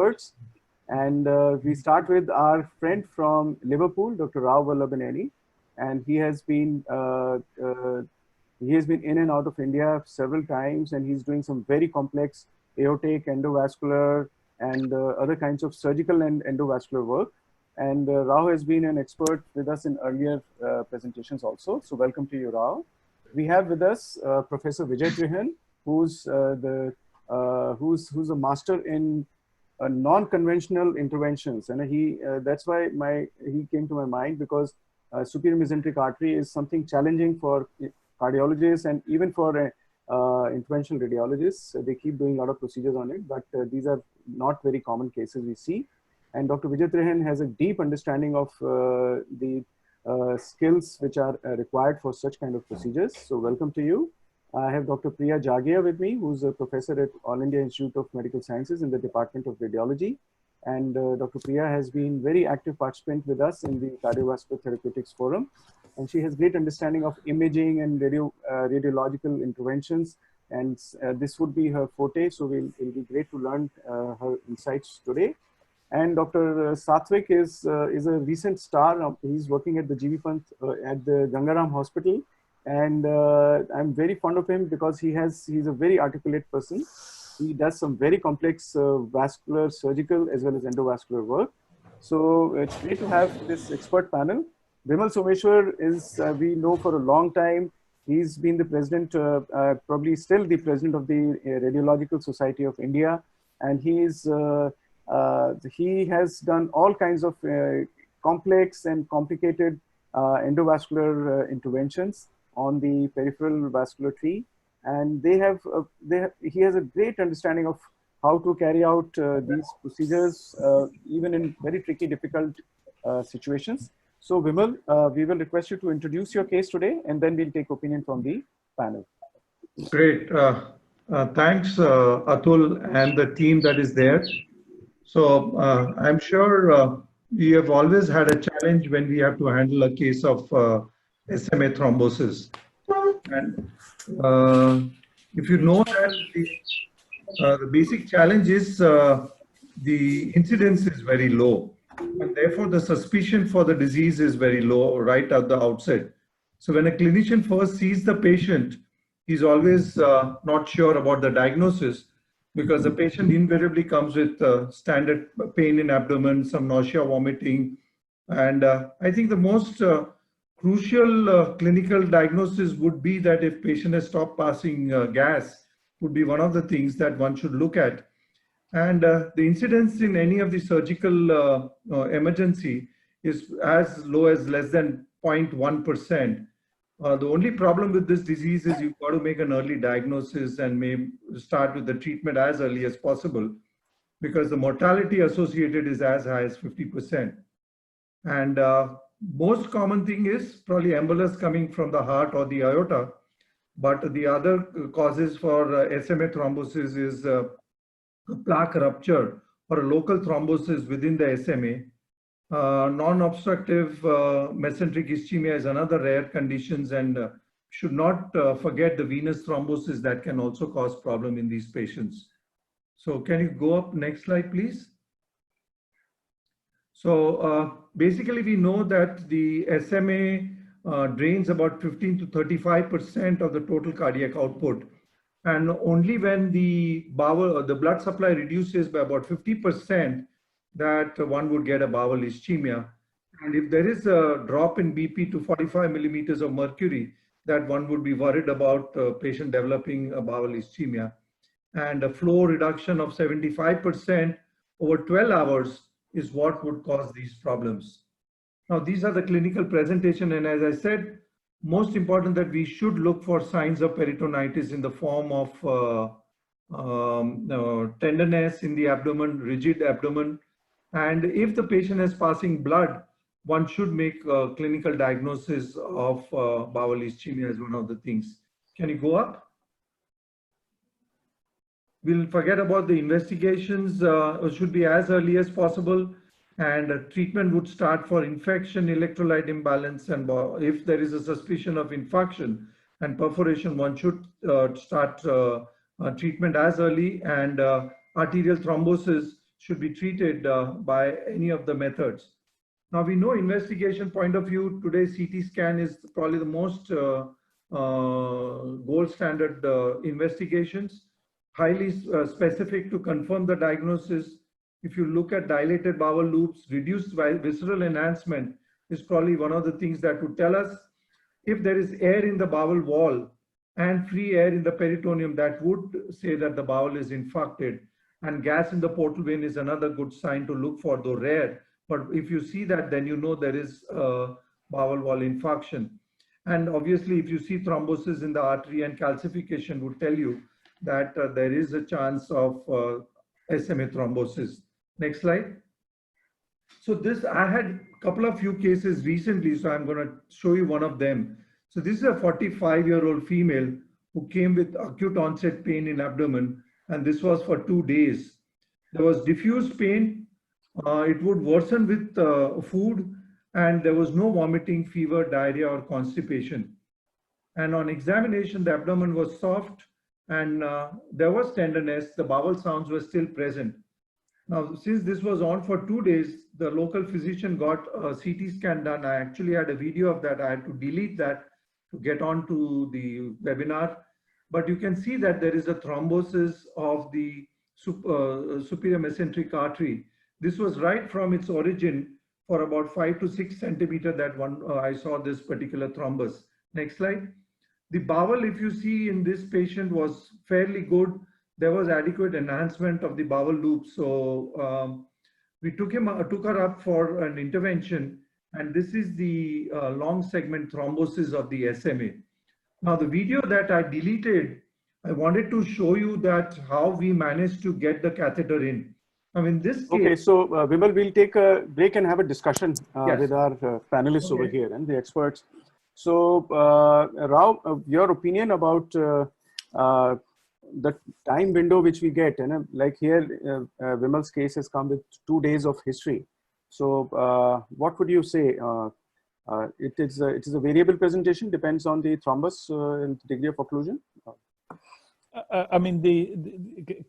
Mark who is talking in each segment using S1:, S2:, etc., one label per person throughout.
S1: experts. And we start with our friend from Liverpool, Dr. Rao Vallabhaneni, and he has been in and out of India several times, and he's doing some very complex aortic, endovascular, and other kinds of surgical and endovascular work. And Rao has been an expert with us in earlier presentations also. So welcome to you, Rao. We have with us Professor Vijay Trihan, who's a master in non-conventional interventions, and that's why he came to my mind, because superior mesenteric artery is something challenging for cardiologists and even for interventional radiologists. They keep doing a lot of procedures on it, but these are not very common cases we see. And Dr. Vijay Trihan has a deep understanding of the skills which are required for such kind of procedures. So welcome to you. I have Dr. Priya Jagia with me, who's a professor at All India Institute of Medical Sciences in the Department of Radiology. And Dr. Priya has been very active participant with us in the Cardiovascular Therapeutics Forum. And she has great understanding of imaging and radiological interventions. And this would be her forte, so it'll be great to learn her insights today. And Dr. Satvik is a recent star. He's working at the GV Pant at the Gangaram Hospital. And I'm very fond of him because he's a very articulate person. He does some very complex vascular, surgical, as well as endovascular work. So it's great to have this expert panel. Vimal Someshwar is, we know for a long time. He's been the president, probably still the president of the Radiological Society of India. And he has done all kinds of complex and complicated endovascular interventions on the peripheral vascular tree, and he has a great understanding of how to carry out these procedures even in very tricky, difficult situations. So Vimal, we will request you to introduce your case today, and then we'll take opinion from the panel.
S2: Great. Thanks, Atul and the team that is there. So I'm sure we have always had a challenge when we have to handle a case of SMA thrombosis. And if you know that the basic challenge is the incidence is very low, and therefore the suspicion for the disease is very low right at the outset. So when a clinician first sees the patient, he's always not sure about the diagnosis, because the patient invariably comes with standard pain in abdomen, some nausea, vomiting. And I think the most crucial clinical diagnosis would be that if patient has stopped passing gas, would be one of the things that one should look at. And the incidence in any of the surgical emergency is as low as less than 0.1%. The only problem with this disease is you've got to make an early diagnosis and may start with the treatment as early as possible, because the mortality associated is as high as 50%. And most common thing is probably embolus coming from the heart or the aorta. But the other causes for SMA thrombosis is a plaque rupture or a local thrombosis within the SMA. Non-obstructive mesenteric ischemia is another rare condition, and should not forget the venous thrombosis that can also cause problem in these patients. So can you go up next slide, please? So basically we know that the SMA drains about 15 to 35% of the total cardiac output. And only when the blood supply reduces by about 50%, that one would get a bowel ischemia. And if there is a drop in BP to 45 millimeters of mercury, that one would be worried about patient developing a bowel ischemia. And a flow reduction of 75% over 12 hours is what would cause these problems. Now, these are the clinical presentation, and as I said, most important that we should look for signs of peritonitis in the form of tenderness in the abdomen, rigid abdomen. And if the patient is passing blood, one should make a clinical diagnosis of bowel ischemia as one of the things. Can you go up? We'll forget about the investigations, should be as early as possible, and treatment would start for infection, electrolyte imbalance, and if there is a suspicion of infarction and perforation, one should start treatment as early, and arterial thrombosis should be treated by any of the methods. Now we know investigation point of view, today CT scan is probably the most gold standard investigations, highly specific to confirm the diagnosis. If you look at dilated bowel loops, reduced visceral enhancement is probably one of the things that would tell us if there is air in the bowel wall and free air in the peritoneum, that would say that the bowel is infarcted. And gas in the portal vein is another good sign to look for, though rare. But if you see that, then you know there is bowel wall infarction. And obviously, if you see thrombosis in the artery and calcification would tell you that there is a chance of SMA thrombosis. Next slide. So this, I had a couple of few cases recently, so I'm going to show you one of them. So this is a 45-year-old female who came with acute onset pain in abdomen, and this was for 2 days. There was diffuse pain. It would worsen with food, and there was no vomiting, fever, diarrhea, or constipation. And on examination, the abdomen was soft, and there was tenderness. The bowel sounds were still present. Now, since this was on for 2 days, the local physician got a CT scan done. I actually had a video of that. I had to delete that to get onto the webinar. But you can see that there is a thrombosis of the superior mesenteric artery. This was right from its origin for about 5 to 6 centimeter that one I saw this particular thrombus. Next slide. The bowel, if you see in this patient, was fairly good. There was adequate enhancement of the bowel loop. So we took her up for an intervention, and this is the long segment thrombosis of the SMA. Now the video that I deleted, I wanted to show you that how we managed to get the catheter in. Now in this case,
S1: okay, so Vimal, we'll take a break and have a discussion
S2: yes,
S1: with our panelists
S2: okay,
S1: over here and the experts. So Rao, your opinion about the time window which we get, and like here, Vimal's case has come with 2 days of history. So what would you say? It is a variable presentation, depends on the thrombus and degree of occlusion.
S3: I mean,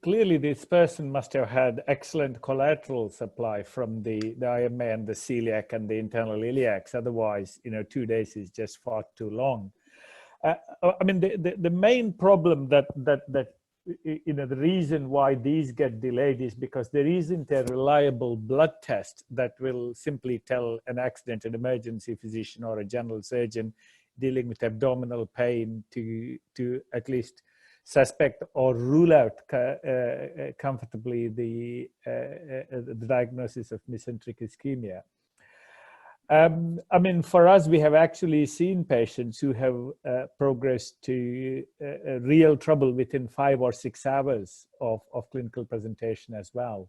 S3: clearly this person must have had excellent collateral supply from the IMA and the celiac and the internal iliacs. Otherwise, 2 days is just far too long. I mean, the main problem that the reason why these get delayed is because there isn't a reliable blood test that will simply tell an accident, an emergency physician or a general surgeon dealing with abdominal pain to at least suspect or rule out comfortably the diagnosis of mesenteric ischemia. I mean, for us, we have actually seen patients who have progressed to real trouble within 5 or 6 hours of clinical presentation as well.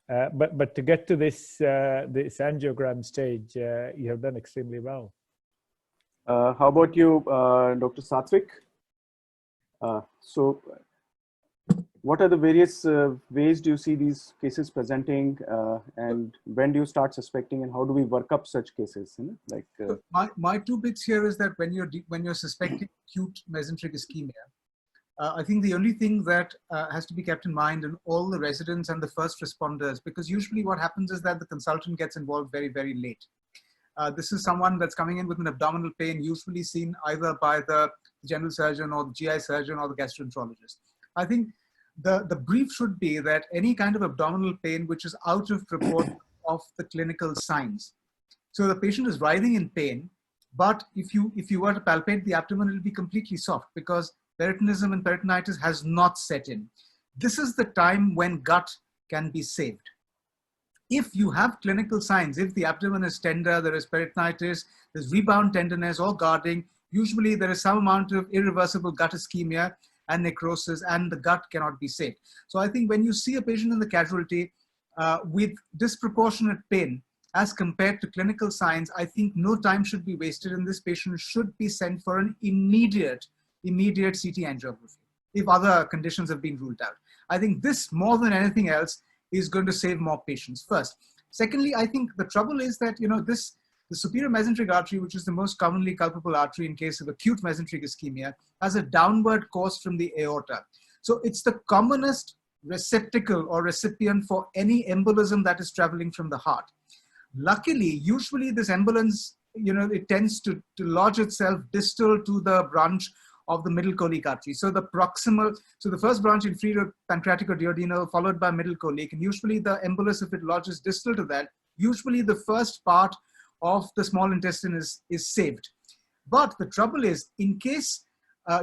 S3: But to get to this angiogram stage, you have done extremely well.
S1: How about you, Dr. Satvik? So what are the various ways do you see these cases presenting, and when do you start suspecting, and how do we work up such cases? Like
S4: my 2 bits here is that when you're suspecting acute mesenteric ischemia, I think the only thing that has to be kept in mind in all the residents and the first responders, because usually what happens is that the consultant gets involved very, very late. This is someone that's coming in with an abdominal pain, usually seen either by the general surgeon or the GI surgeon or the gastroenterologist. I think the brief should be that any kind of abdominal pain which is out of proportion of the clinical signs. So the patient is writhing in pain, but if you were to palpate the abdomen, it will be completely soft because peritonism and peritonitis has not set in. This is the time when gut can be saved. If you have clinical signs, if the abdomen is tender, there is peritonitis, there's rebound tenderness or guarding, usually there is some amount of irreversible gut ischemia and necrosis, and the gut cannot be saved. So I think when you see a patient in the casualty with disproportionate pain as compared to clinical signs, I think no time should be wasted, and this patient should be sent for an immediate CT angiography if other conditions have been ruled out. I think this, more than anything else, is going to save more patients first. Secondly, I think the trouble is that, the superior mesenteric artery, which is the most commonly culpable artery in case of acute mesenteric ischemia, has a downward course from the aorta. So it's the commonest receptacle or recipient for any embolism that is traveling from the heart. Luckily, usually this embolus, it tends to lodge itself distal to the branch of the middle colic artery. So the first branch, inferior pancreatico-duodenal, followed by middle colic, and usually the embolus, if it lodges distal to that, usually the first part of the small intestine is saved. But the trouble is, in case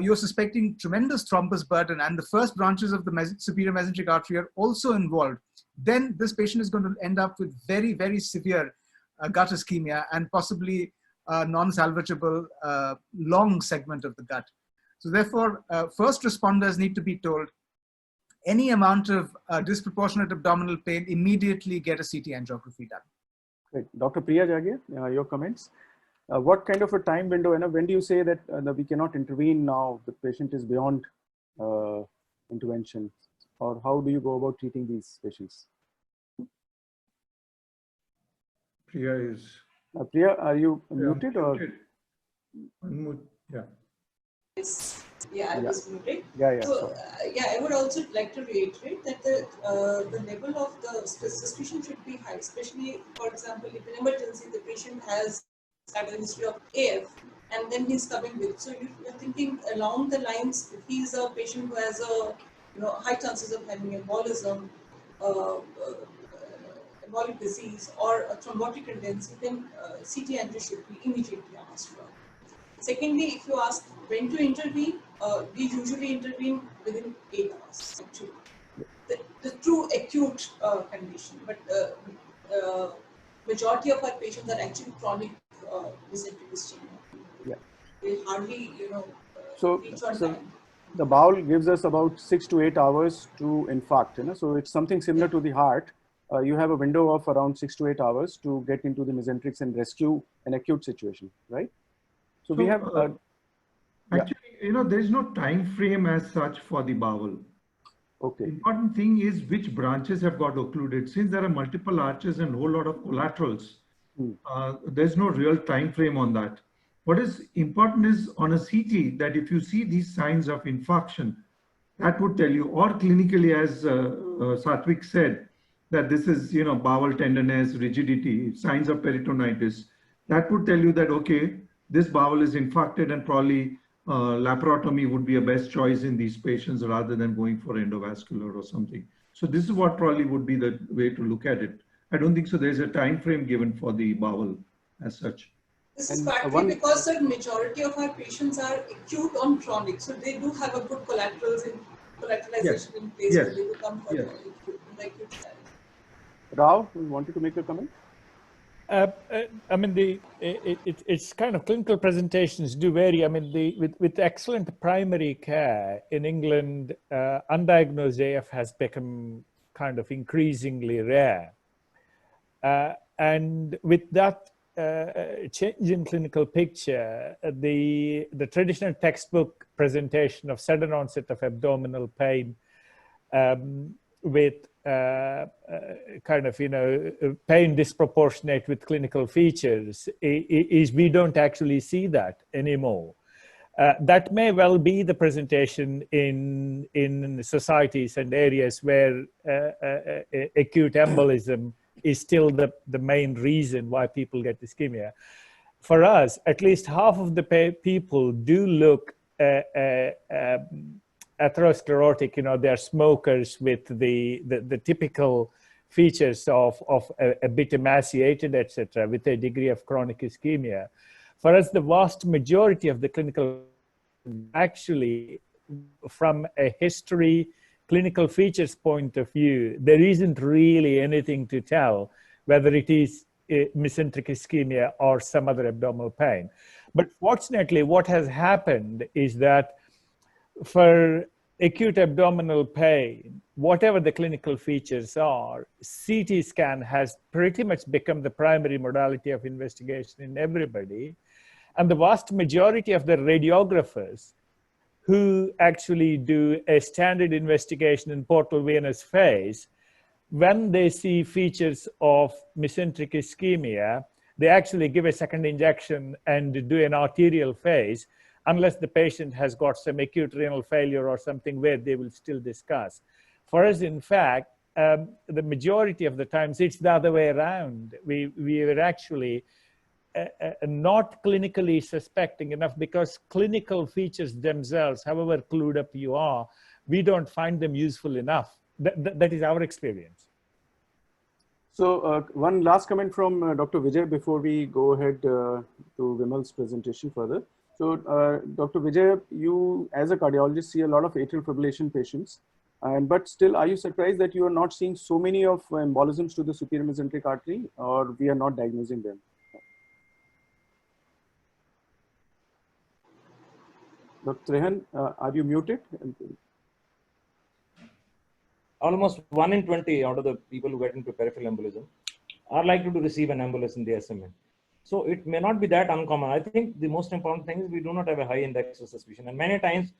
S4: you're suspecting tremendous thrombus burden and the first branches of the superior mesenteric artery are also involved, then this patient is going to end up with very, very severe gut ischemia and possibly non-salvageable long segment of the gut. So therefore, first responders need to be told any amount of disproportionate abdominal pain, immediately get a CT angiography done.
S1: Great. Dr. Priya Jagir, your comments. What kind of a time window, and when do you say that we cannot intervene now, the patient is beyond intervention, or how do you go about treating these patients?
S2: Priya is...
S1: Priya, are you muted or?
S2: Unmute. Yeah.
S5: Yes. Yeah, I was muted.
S1: Yeah.
S5: So, I would also like to reiterate that the level of the suspicion should be high, especially, for example, if in emergency the patient has had a history of AF and then he's coming with. So you're thinking along the lines, if he's a patient who has high chances of having embolism, embolic disease, or a thrombotic tendency, then CT angio should be immediately asked for. Secondly, if you ask when to intervene, we usually intervene within 8 hours, actually. The true acute condition, but majority of our patients are actually chronic mesenteric ischemia.
S1: Yeah.
S5: They hardly,
S1: so
S5: reach on time.
S1: The bowel gives us about 6 to 8 hours to infarct. So it's something similar to the heart. You have a window of around 6 to 8 hours to get into the mesenterics and rescue an acute situation, right? So we have
S2: actually, there is no time frame as such for the bowel.
S1: Okay.
S2: The important thing is which branches have got occluded. Since there are multiple arches and a whole lot of collaterals, there's no real time frame on that. What is important is on a CT that if you see these signs of infarction, that would tell you, or clinically, as Satwik said, that this is, bowel tenderness, rigidity, signs of peritonitis. That would tell you that, okay, this bowel is infarcted and probably laparotomy would be a best choice in these patients rather than going for endovascular or something. So this is what probably would be the way to look at it. I don't think so there's a time frame given for the bowel as such.
S5: This is partly because the majority of our patients are acute on chronic, so they do have a good collateralization in place where they will come for the acute side.
S1: Rao, you wanted to make a comment?
S3: I mean, it's kind of clinical presentations do vary. I mean, with excellent primary care in England, undiagnosed AF has become kind of increasingly rare. And with that change in clinical picture, the traditional textbook presentation of sudden onset of abdominal pain with kind of, pain disproportionate with clinical features is we don't actually see that anymore. That may well be the presentation in societies and areas where acute embolism is still the main reason why people get ischemia. For us, at least half of the people do look atherosclerotic, they're smokers with the typical features of a bit emaciated, etc., with a degree of chronic ischemia. For us, the vast majority of the clinical, actually, from a history, clinical features point of view, there isn't really anything to tell whether it is mesenteric ischemia or some other abdominal pain. But fortunately, what has happened is that for acute abdominal pain, whatever the clinical features are, CT scan has pretty much become the primary modality of investigation in everybody. And the vast majority of the radiographers who actually do a standard investigation in portal venous phase, when they see features of mesenteric ischemia, they actually give a second injection and do an arterial phase, unless the patient has got some acute renal failure or something where they will still discuss. For us, in fact, the majority of the times it's the other way around. We were actually not clinically suspecting enough, because clinical features themselves, however clued up you are, we don't find them useful enough. That is our experience.
S1: So one last comment from Dr. Vijay before we go ahead to Vimal's presentation further. So Dr. Vijay, you as a cardiologist see a lot of atrial fibrillation patients, but still, are you surprised that you are not seeing so many of embolisms to the superior mesenteric artery, or we are not diagnosing them? Dr. Rehan, are you muted?
S6: Almost 1 in 20 out of the people who get into peripheral embolism are likely to receive an embolus in the SMA. So it may not be that uncommon. I think the most important thing is we do not have a high index of suspicion. And many times,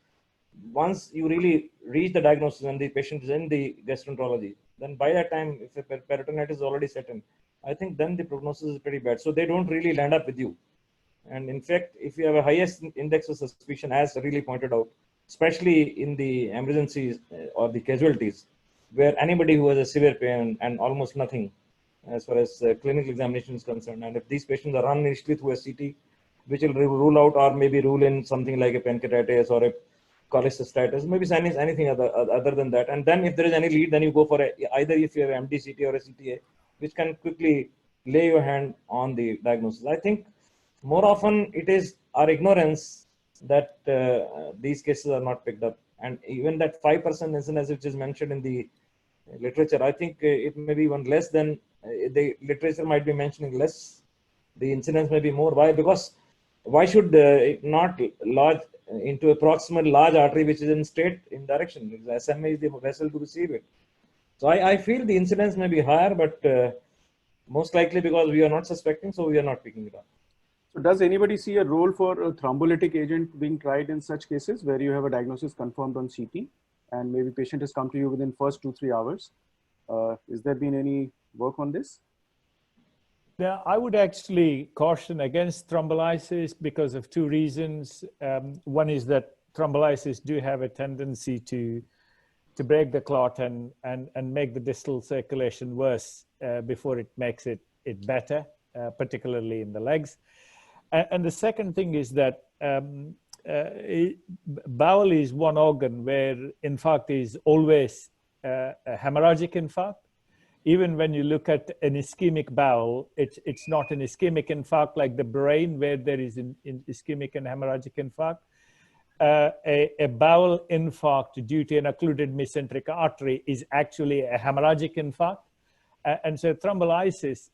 S6: once you really reach the diagnosis and the patient is in the gastroenterology, then by that time, if a peritonitis is already set in, I think then the prognosis is pretty bad. So they don't really land up with you. And in fact, if you have a highest index of suspicion, as really pointed out, especially in the emergencies or the casualties, where anybody who has a severe pain and almost nothing as far as clinical examination is concerned, and if these patients are run initially through a CT, which will rule out or maybe rule in something like a pancreatitis or a cholecystitis, maybe anything other than that. And then if there is any lead, then you go for either if you have MDCT or a CTA, which can quickly lay your hand on the diagnosis. I think more often it is our ignorance that these cases are not picked up. And even that 5% incidence which is mentioned in the literature, I think it may be even less than the literature might be mentioning less. The incidence may be more. Why? Because why should it not lodge into a proximal large artery which is in straight in direction? Because SMA is the vessel to receive it. So I feel the incidence may be higher, but most likely because we are not suspecting, so we are not picking it up.
S1: So does anybody see a role for a thrombolytic agent being tried in such cases where you have a diagnosis confirmed on CT and maybe patient has come to you within first 2-3 hours? Is there been any work on this?
S3: Yeah, I would actually caution against thrombolysis because of two reasons. One is that thrombolysis do have a tendency to break the clot and make the distal circulation worse before it makes it better, particularly in the legs. And the second thing is that bowel is one organ where infarct is always a hemorrhagic infarct. Even when you look at an ischemic bowel, it's not an ischemic infarct like the brain where there is an ischemic and hemorrhagic infarct. A bowel infarct due to an occluded mesenteric artery is actually a hemorrhagic infarct. And so thrombolysis,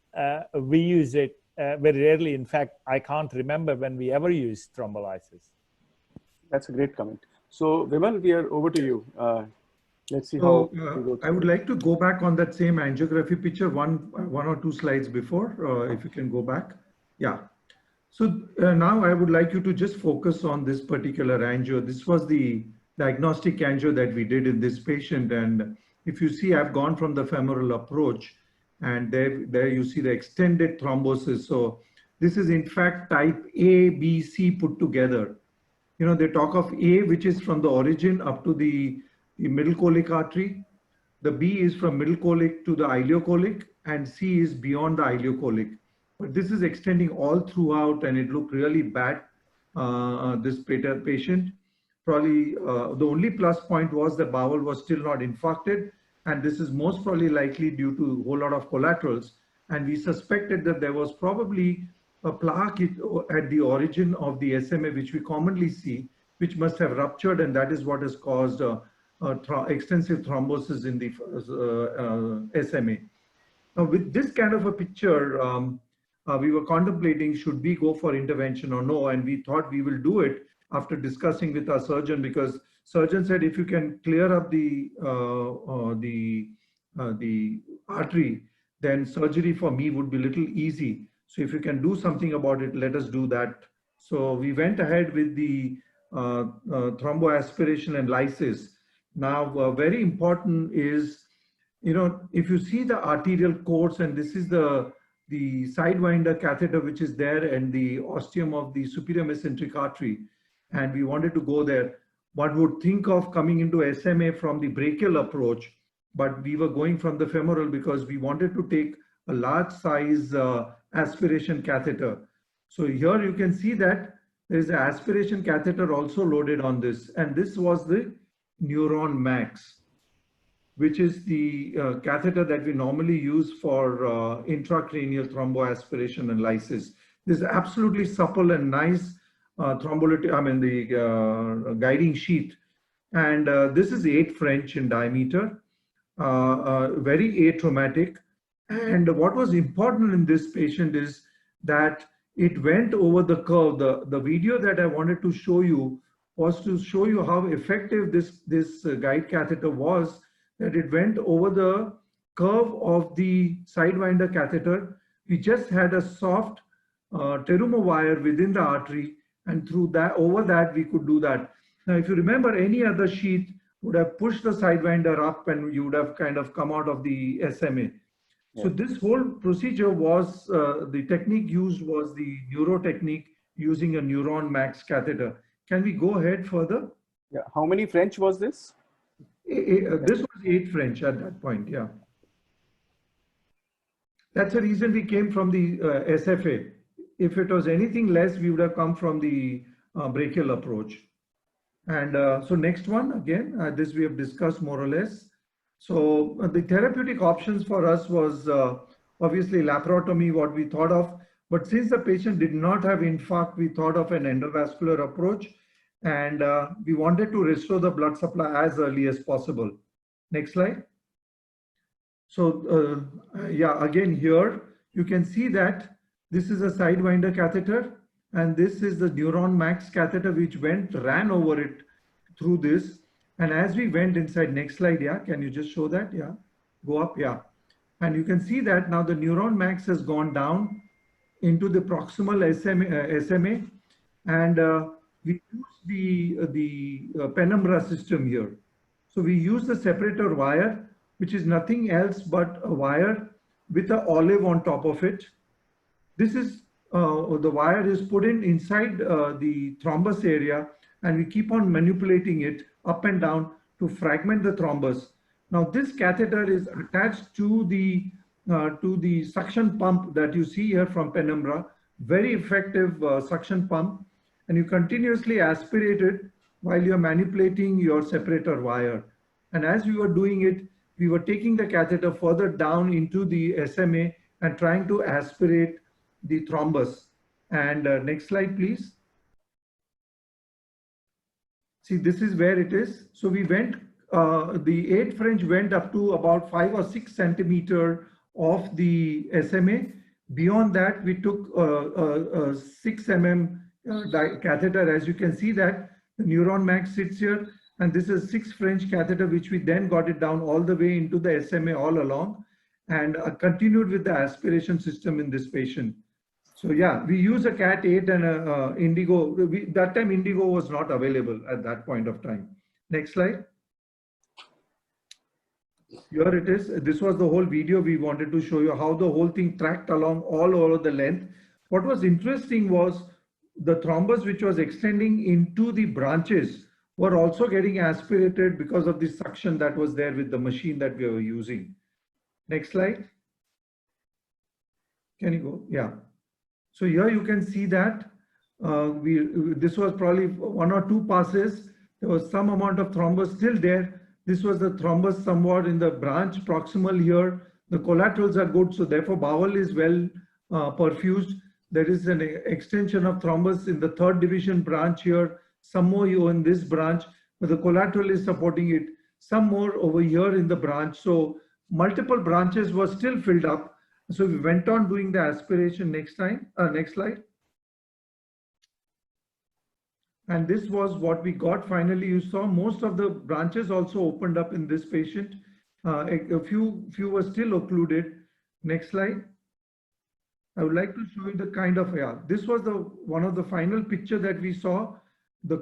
S3: we use it very rarely. In fact, I can't remember when we ever used thrombolysis.
S1: That's a great comment. So Vimal, we are over to you. Let's see
S2: So,
S1: how.
S2: I would like to go back on that same angiography picture, one or two slides before, if you can go back. Yeah. So now I would like you to just focus on this particular angio. This was the diagnostic angio that we did in this patient. And if you see, I've gone from the femoral approach, and there you see the extended thrombosis. So this is in fact type A, B, C put together. You know, they talk of A, which is from the origin up to the middle colic artery. The B is from middle colic to the ileocolic, and C is beyond the ileocolic. But this is extending all throughout, and it looked really bad, this patient. Probably the only plus point was the bowel was still not infarcted, and this is most probably likely due to a whole lot of collaterals. And we suspected that there was probably a plaque at the origin of the SMA, which we commonly see, which must have ruptured, and that is what has caused extensive thrombosis in the SMA. Now, with this kind of a picture, we were contemplating should we go for intervention or no, and we thought we will do it after discussing with our surgeon, because surgeon said if you can clear up the artery, then surgery for me would be a little easy. So if you can do something about it, let us do that. So we went ahead with the thromboaspiration and lysis. Now, very important is, you know, if you see the arterial course, and this is the sidewinder catheter which is there and the ostium of the superior mesenteric artery, and we wanted to go there, one would think of coming into SMA from the brachial approach, but we were going from the femoral because we wanted to take a large size aspiration catheter. So here you can see that there is an aspiration catheter also loaded on this, and this was the Neuron Max, which is the catheter that we normally use for intracranial thromboaspiration and lysis. This is absolutely supple and nice thrombolytic, I mean the guiding sheath. And this is 8 French in diameter, very atraumatic. And what was important in this patient is that it went over the curve. The video that I wanted to show you was to show you how effective this guide catheter was, that it went over the curve of the sidewinder catheter. We just had a soft terumo wire within the artery, and through that, over that, we could do that. Now, if you remember, any other sheath would have pushed the sidewinder up and you would have kind of come out of the SMA. So this whole procedure was, the technique used was the neuro technique using a Neuron Max catheter. Can we go ahead further?
S1: Yeah. How many French was this?
S2: This was 8 French at that point, yeah. That's the reason we came from the SFA. If it was anything less, we would have come from the brachial approach. And so next one, again, this we have discussed more or less. So the therapeutic options for us was obviously laparotomy, what we thought of. But since the patient did not have infarct, we thought of an endovascular approach. And we wanted to restore the blood supply as early as possible. Next slide. So yeah, again here, you can see that this is a sidewinder catheter. And this is the Neuron Max catheter, which ran over it through this. And as we went inside, next slide, yeah, can you just show that? Yeah, go up, yeah. And you can see that now the Neuron Max has gone down into the proximal SMA, and we use the penumbra system here. So we use the separator wire, which is nothing else but a wire with an olive on top of it. This is the wire is put inside the thrombus area, and we keep on manipulating it up and down to fragment the thrombus. Now this catheter is attached to the suction pump that you see here from penumbra, very effective suction pump, and you continuously aspirate it while you're manipulating your separator wire. And as we were doing it, we were taking the catheter further down into the SMA and trying to aspirate the thrombus. And next slide, please. See, this is where it is. So we went, the 8 French went up to about 5 or 6 centimeter of the SMA. Beyond that, we took a 6 mm catheter. As you can see that the Neuron Max sits here, and this is 6 French catheter, which we then got it down all the way into the SMA all along, and continued with the aspiration system in this patient. So yeah, we use a Cat 8 and a Indigo. That time Indigo was not available at that point of time. Next slide. Here it is. This was the whole video. We wanted to show you how the whole thing tracked along all over the length. What was interesting was the thrombus which was extending into the branches were also getting aspirated because of the suction that was there with the machine that we were using. Next slide. Can you go? Yeah. So here you can see that this was probably 1 or 2 passes. There was some amount of thrombus still there. This was the thrombus somewhat in the branch proximal here. The collaterals are good, so therefore bowel is well perfused. There is an extension of thrombus in the 3rd division branch here, some more here in this branch, but the collateral is supporting it, some more over here in the branch. So multiple branches were still filled up. So we went on doing the aspiration. Next slide. And this was what we got finally. You saw most of the branches also opened up in this patient. A few were still occluded. Next slide. I would like to show you the kind of, yeah, this was one of the final picture that we saw. The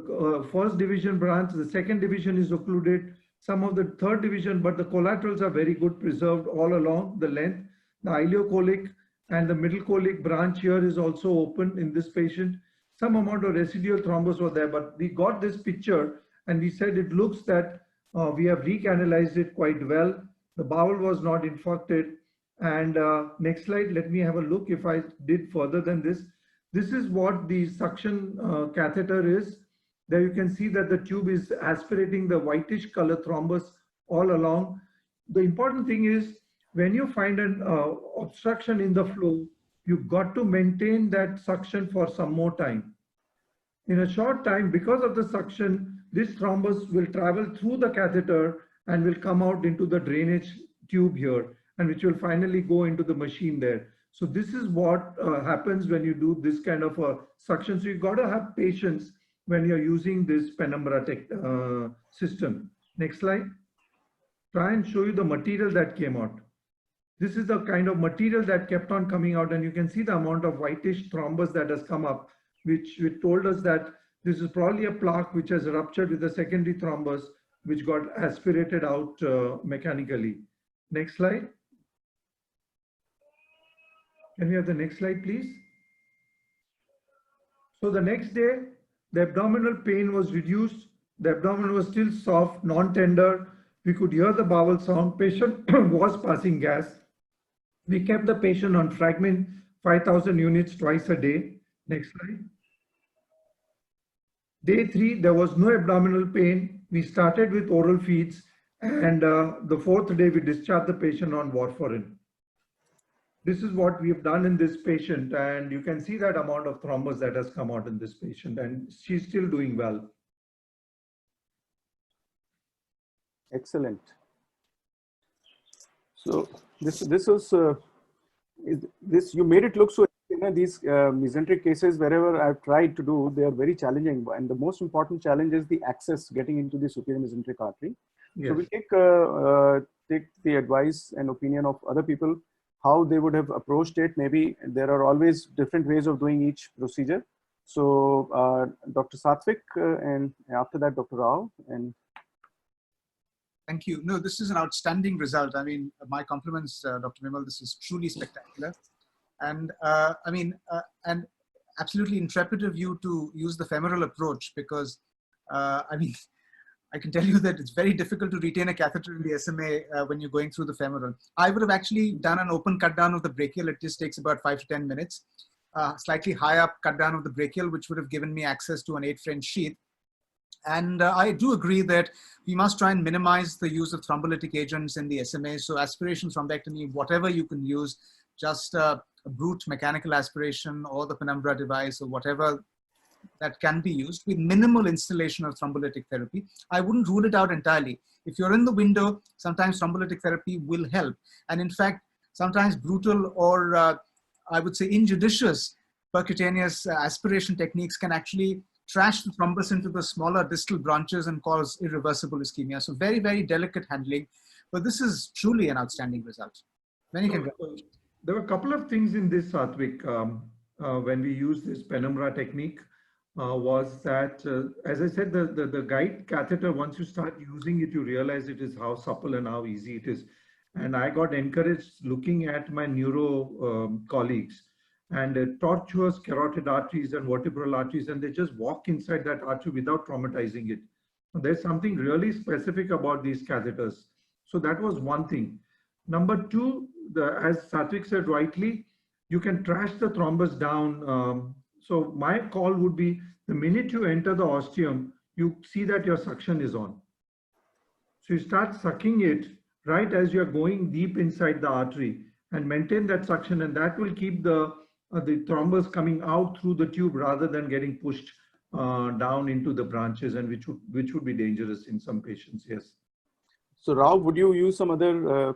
S2: 1st division branch, the 2nd division is occluded, some of the 3rd division, but the collaterals are very good preserved all along the length. The ileocolic and the middle colic branch here is also open in this patient. Some amount of residual thrombus was there, but we got this picture and we said it looks that we have recanalized it quite well. The bowel was not infarcted. And next slide, let me have a look if I did further than this. This is what the suction catheter is. There you can see that the tube is aspirating the whitish color thrombus all along. The important thing is when you find an obstruction in the flow, you've got to maintain that suction for some more time. In a short time, because of the suction, this thrombus will travel through the catheter and will come out into the drainage tube here, and which will finally go into the machine there. So this is what happens when you do this kind of a suction. So you've got to have patience when you're using this penumbra system. Next slide. Try and show you the material that came out. This is the kind of material that kept on coming out, and you can see the amount of whitish thrombus that has come up, which told us that this is probably a plaque which has ruptured with a secondary thrombus, which got aspirated out mechanically. Next slide. Can we have the next slide, please? So the next day, the abdominal pain was reduced. The abdomen was still soft, non-tender. We could hear the bowel sound. Patient was passing gas. We kept the patient on fragment 5,000 units twice a day. Next slide. Day 3, there was no abdominal pain. We started with oral feeds, and the 4th day, we discharged the patient on warfarin. This is what we have done in this patient, and you can see that amount of thrombus that has come out in this patient, and she's still doing well.
S1: Excellent. So this was you made it look so, these mesenteric cases, wherever I've tried to do, they are very challenging, and the most important challenge is the access getting into the superior mesenteric artery. Yes. So we take the advice and opinion of other people, how they would have approached it. Maybe there are always different ways of doing each procedure. So Dr. Satvik, and after that, Dr. Rao. And
S4: thank you. No, this is an outstanding result. I mean, my compliments, Dr. Vimal. This is truly spectacular. And and absolutely intrepid of you to use the femoral approach, because I mean, I can tell you that it's very difficult to retain a catheter in the SMA when you're going through the femoral. I would have actually done an open cut down of the brachial. It just takes about 5 to 10 minutes. Slightly high up cut down of the brachial, which would have given me access to an 8 French sheath. And I do agree that we must try and minimize the use of thrombolytic agents in the SMA. So aspiration, thrombectomy, whatever you can use, just a brute mechanical aspiration or the penumbra device or whatever that can be used with minimal installation of thrombolytic therapy. I wouldn't rule it out entirely. If you're in the window, sometimes thrombolytic therapy will help. And in fact, sometimes brutal or I would say injudicious percutaneous aspiration techniques can actually trash the thrombus into the smaller distal branches and cause irreversible ischemia. So very, very delicate handling. But this is truly an outstanding result. Many congratulations.
S2: There were a couple of things in this, Satvik, when we used this penumbra technique, was that, as I said, the guide catheter, once you start using it, you realize it is how supple and how easy it is. And I got encouraged looking at my neuro colleagues, and tortuous carotid arteries and vertebral arteries, and they just walk inside that artery without traumatizing it. There's something really specific about these catheters. So that was one thing. Number two, as Satvik said rightly, you can trash the thrombus down. So my call would be, the minute you enter the ostium, you see that your suction is on. So you start sucking it right as you're going deep inside the artery, and maintain that suction, and that will keep the thrombus coming out through the tube rather than getting pushed down into the branches, and which would be dangerous in some patients. Yes.
S1: So Rao, would you use some other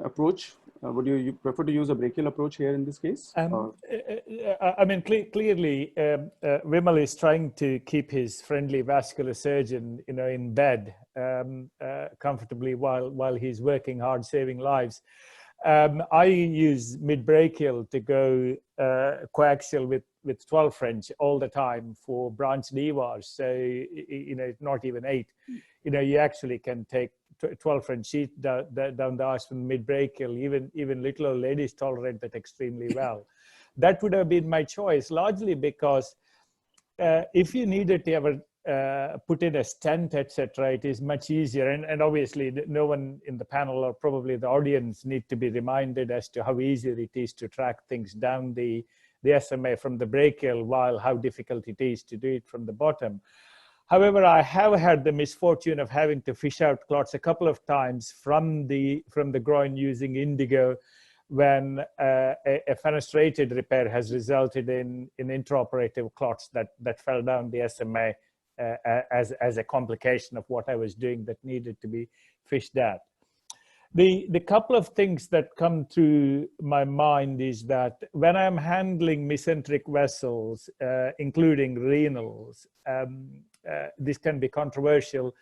S1: approach? Would you prefer to use a brachial approach here in this case?
S3: I mean, clearly, Vimal is trying to keep his friendly vascular surgeon, in bed comfortably while he's working hard, saving lives. I use mid-brachial to go coaxial with 12 French all the time for branched EVARs. So, not even 8. You actually can take 12 French sheet down the arch from mid-brachial. Even little old ladies tolerate that extremely well. That would have been my choice, largely because if you needed to have put in a stent, etc., it is much easier. And obviously, no one in the panel or probably the audience need to be reminded as to how easy it is to track things down the SMA from the brachial, while how difficult it is to do it from the bottom. However, I have had the misfortune of having to fish out clots a couple of times from the groin using indigo, when a fenestrated repair has resulted in intraoperative clots that fell down the SMA as a complication of what I was doing that needed to be fished out. The couple of things that come through my mind is that when I'm handling mesenteric vessels, including renals, this can be controversial,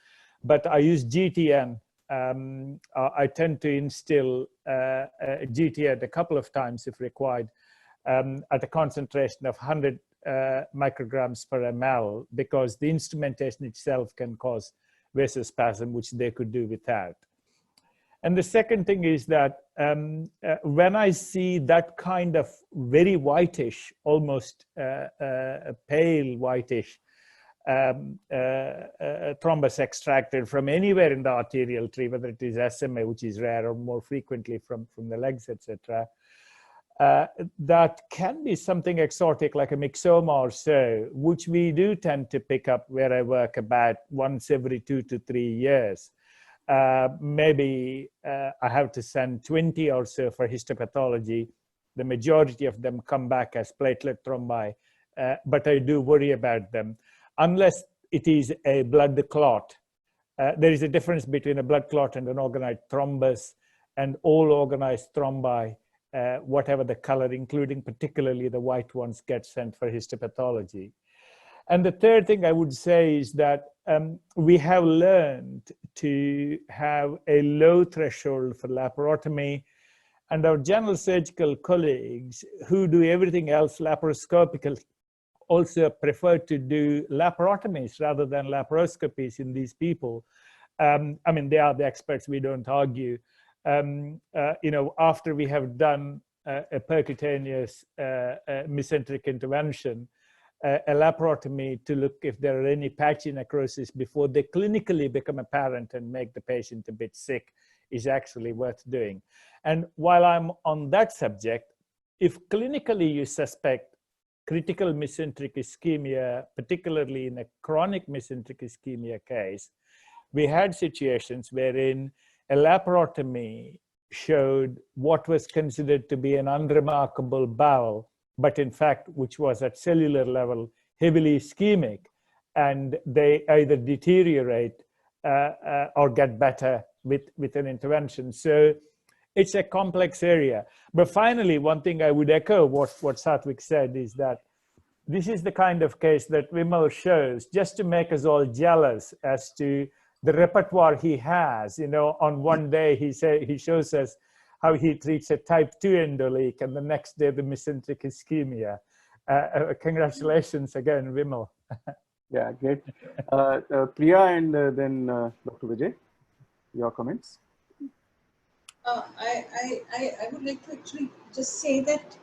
S3: but I use GTN. I tend to instill GTN a couple of times if required, at a concentration of 100 micrograms per ml, because the instrumentation itself can cause vasospasm, which they could do without. And the second thing is that when I see that kind of very whitish, almost pale whitish thrombus extracted from anywhere in the arterial tree, whether it is SMA, which is rare, or more frequently from the legs, etc., that can be something exotic like a myxoma or so, which we do tend to pick up where I work about once every 2 to 3 years. Maybe I have to send 20 or so for histopathology. The majority of them come back as platelet thrombi, but I do worry about them. Unless it is a blood clot. There is a difference between a blood clot and an organized thrombus, and all organized thrombi, whatever the color, including particularly the white ones, get sent for histopathology. And the third thing I would say is that we have learned to have a low threshold for laparotomy, and our general surgical colleagues who do everything else laparoscopically also prefer to do laparotomies rather than laparoscopies in these people. I mean, they are the experts, we don't argue. After we have done a percutaneous mesenteric intervention, a laparotomy to look if there are any patchy necrosis before they clinically become apparent and make the patient a bit sick is actually worth doing. And while I'm on that subject, if clinically you suspect critical mesenteric ischemia, particularly in a chronic mesenteric ischemia case, we had situations wherein a laparotomy showed what was considered to be an unremarkable bowel, but in fact, which was at cellular level heavily ischemic, and they either deteriorate or get better with an intervention. So it's a complex area. But finally, one thing I would echo what Satwik said is that this is the kind of case that Vimal shows just to make us all jealous as to the repertoire he has. On one day he shows us how he treats a type 2 endoleak, and the next day the mesenteric ischemia. Congratulations again, Vimal.
S1: Yeah, great. Priya and then Dr. Vijay, your comments.
S5: I would like to actually just say that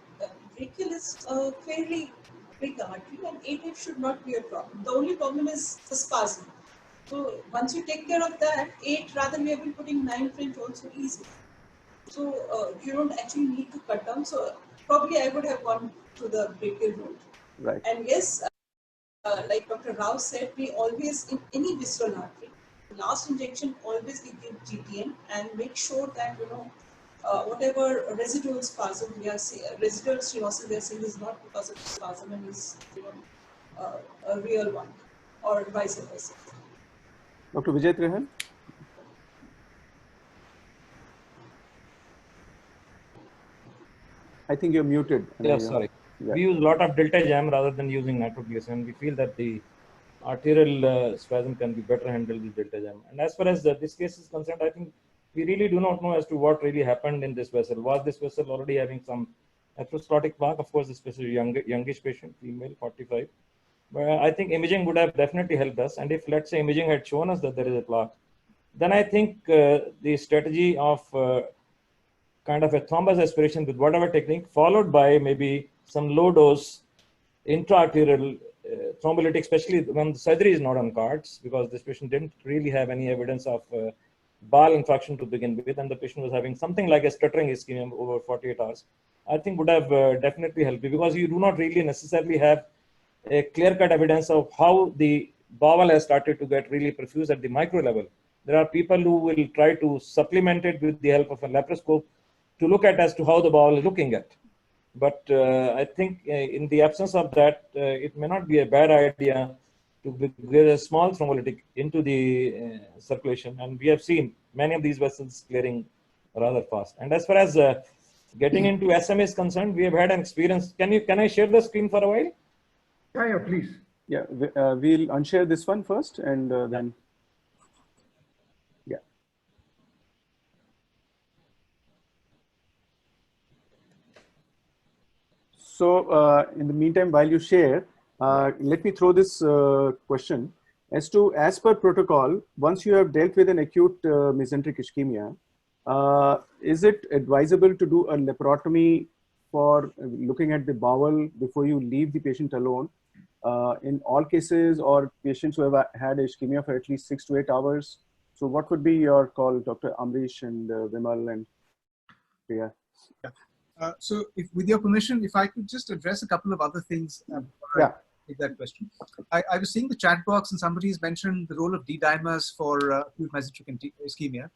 S5: brachial is a fairly big artery, and 8F should not be a problem. The only problem is the spasm. So once you take care of that, 8 rather we have been putting 9 French also easy. So you don't actually need to cut down. So probably I would have gone to the brachial route.
S1: Right.
S5: And yes, like Dr. Rao said, we always, in any visceral artery, last injection always we give GTN and make sure that whatever residual spasm we are seeing, residual stenosis we are seeing is not because of spasm and is a real one, or vice versa.
S1: Dr. Vijay Trehan. I think you're muted.
S6: Yeah, sorry. Yeah. We use a lot of delta jam rather than using nitroglycerin. We feel that the arterial spasm can be better handled with delta jam. And as far as this case is concerned, I think we really do not know as to what really happened in this vessel. Was this vessel already having some atherosclerotic plaque? Of course, this was a youngish patient, female, 45. But I think imaging would have definitely helped us. And if, let's say, imaging had shown us that there is a plaque, then I think the strategy of kind of a thrombus aspiration with whatever technique, followed by maybe some low dose intraarterial thrombolytic, especially when the surgery is not on cards, because this patient didn't really have any evidence of bowel infarction to begin with, and the patient was having something like a stuttering ischemia over 48 hours, I think would have definitely helped you, because you do not really necessarily have a clear-cut evidence of how the bowel has started to get really perfused at the micro level. There are people who will try to supplement it with the help of a laparoscope to look at as to how the bowel is looking at. But I think in the absence of that, it may not be a bad idea to give a small thrombolytic into the circulation. And we have seen many of these vessels clearing rather fast. And as far as getting into SMA is concerned, we have had an experience. Can I share the screen for a while?
S2: Yeah, please.
S1: Yeah, we'll unshare this one first, and then, yeah. So in the meantime, while you share, let me throw this question. As per protocol, once you have dealt with an acute mesenteric ischemia, is it advisable to do a laparotomy for looking at the bowel before you leave the patient alone? In all cases, or patients who have had ischemia for at least 6 to 8 hours? So what would be your call, Dr. Amrish and Vimal and Priya?
S4: Yeah. So with your permission, if I could just address a couple of other things before I take that question. I was seeing the chat box and somebody's mentioned the role of D-dimers for acute mesenteric ischemia.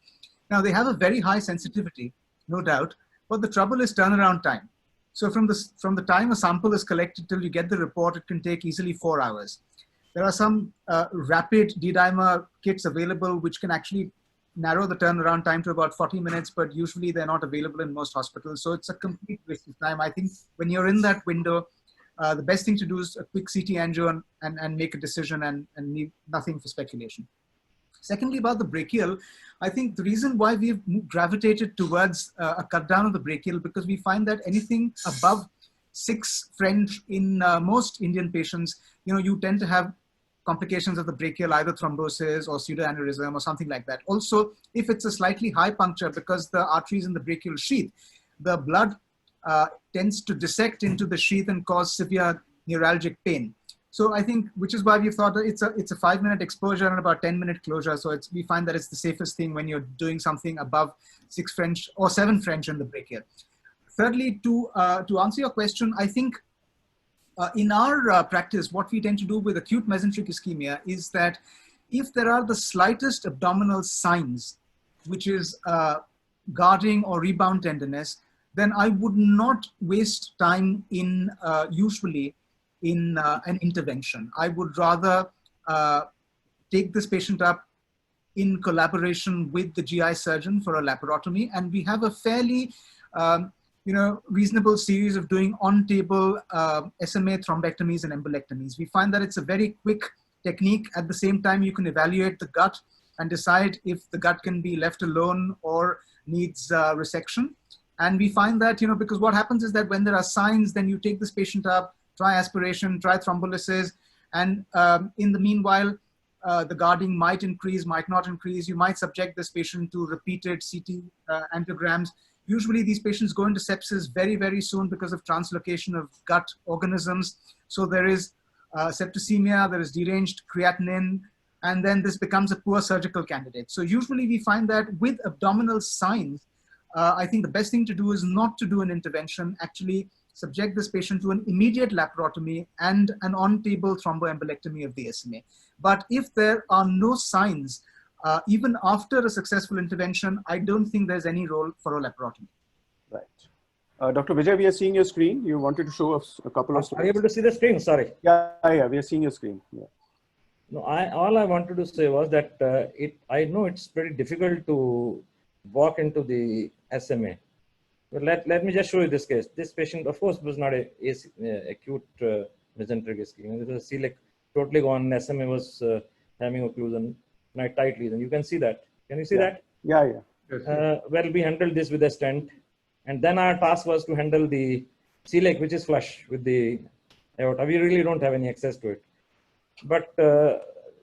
S4: Now, they have a very high sensitivity, no doubt, but the trouble is turnaround time. So from the time a sample is collected till you get the report, it can take easily 4 hours. There are some rapid D-dimer kits available which can actually narrow the turnaround time to about 40 minutes, but usually they're not available in most hospitals. So it's a complete waste of time. I think when you're in that window, the best thing to do is a quick CT angio and make a decision and leave nothing for speculation. Secondly, about the brachial, I think the reason why we've gravitated towards a cut down of the brachial, because we find that anything above 6 French in most Indian patients, you tend to have complications of the brachial, either thrombosis or pseudoaneurysm or something like that. Also, if it's a slightly high puncture, because the arteries in the brachial sheath, the blood tends to dissect into the sheath and cause severe neuralgic pain. So I think, which is why we've thought that it's a 5-minute exposure and about 10-minute closure. So we find that it's the safest thing when you're doing something above 6 French or 7 French in the brachial. Thirdly, to answer your question, I think in our practice, what we tend to do with acute mesenteric ischemia is that if there are the slightest abdominal signs, which is guarding or rebound tenderness, then I would not waste time in usually in an intervention. I would rather take this patient up in collaboration with the GI surgeon for a laparotomy, and we have a fairly reasonable series of doing on-table SMA thrombectomies and embolectomies. We find that it's a very quick technique. At the same time, you can evaluate the gut and decide if the gut can be left alone or needs resection. And we find that, because what happens is that when there are signs, then you take this patient up, try aspiration, try thrombolysis, and in the meanwhile, the guarding might increase, might not increase. You might subject this patient to repeated CT angiograms. Usually these patients go into sepsis very, very soon because of translocation of gut organisms. So there is septicemia, there is deranged creatinine, and then this becomes a poor surgical candidate. So usually we find that with abdominal signs, I think the best thing to do is not to do an intervention, actually subject this patient to an immediate laparotomy and an on-table thromboembolectomy of the SMA. But if there are no signs, even after a successful intervention, I don't think there's any role for a laparotomy.
S1: Right. Dr. Vijay, we are seeing your screen. You wanted to show us a couple of slides.
S6: Are you able to see the screen? Sorry.
S1: Yeah, we are seeing your screen. Yeah.
S6: No, all I wanted to say was that I know it's pretty difficult to walk into the SMA. But let me just show you this case. This patient, of course, was not a acute mesenteric ischemia. It was a celiac totally gone. SMA was having occlusion, tight lesion. You can see that. Can you see that?
S1: Yeah.
S6: Well, we handled this with a stent. And then our task was to handle the celiac, which is flush with the aorta. We really don't have any access to it. But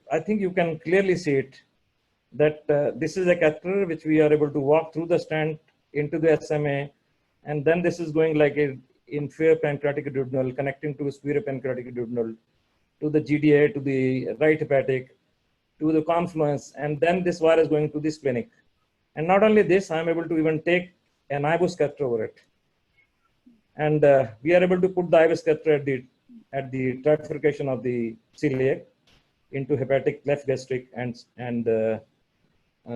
S6: I think you can clearly see it, that this is a catheter which we are able to walk through the stent into the SMA. And then this is going like a inferior pancreatic duodenal connecting to superior pancreatic duodenal. to the GDA, to the right hepatic, to the confluence, and then this wire is going to the splenic. And not only this, I'm able to even take an IVUS catheter over it. And we are able to put the IVUS catheter at the trifurcation of the celiac into hepatic, left gastric, and